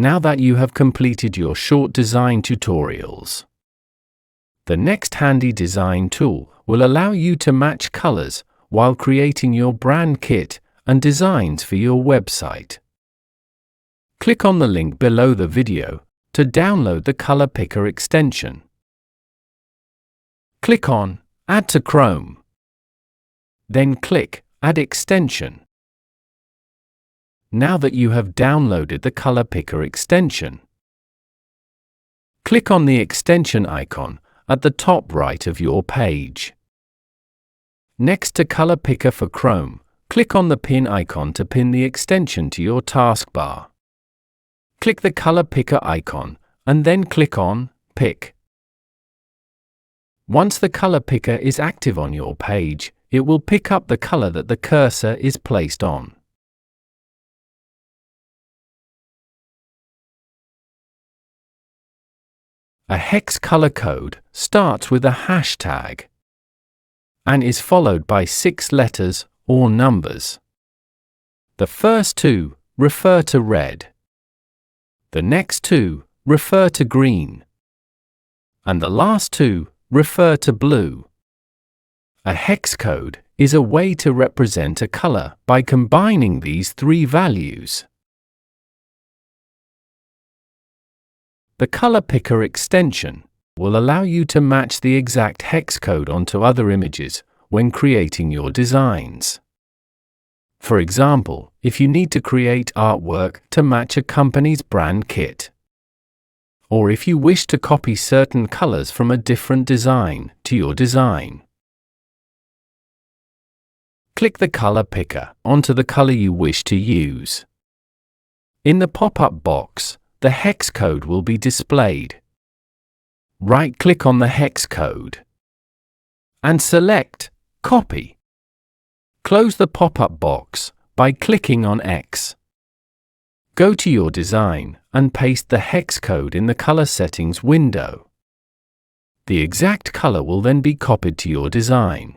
now that you have completed your short design tutorials. The next handy design tool will allow you to match colors while creating your brand kit and designs for your website. Click on the link below the video to download the Color Picker extension. Click on Add to Chrome. Then click Add Extension. Now that you have downloaded the Color Picker extension, click on the extension icon at the top right of your page. Next to Color Picker for Chrome, click on the pin icon to pin the extension to your taskbar. Click the Color Picker icon and then click on Pick. Once the Color Picker is active on your page, it will pick up the color that the cursor is placed on. A hex color code starts with a hashtag and is followed by 6 letters or numbers. The first 2 refer to red. The next 2 refer to green. And the last 2 refer to blue. A hex code is a way to represent a color by combining these 3 values. The Color Picker extension will allow you to match the exact hex code onto other images when creating your designs. For example, if you need to create artwork to match a company's brand kit, or if you wish to copy certain colors from a different design to your design. Click the Color Picker onto the color you wish to use. In the pop-up box, the hex code will be displayed. Right-click on the hex code and select Copy. Close the pop-up box by clicking on X. Go to your design and paste the hex code in the Color Settings window. The exact color will then be copied to your design.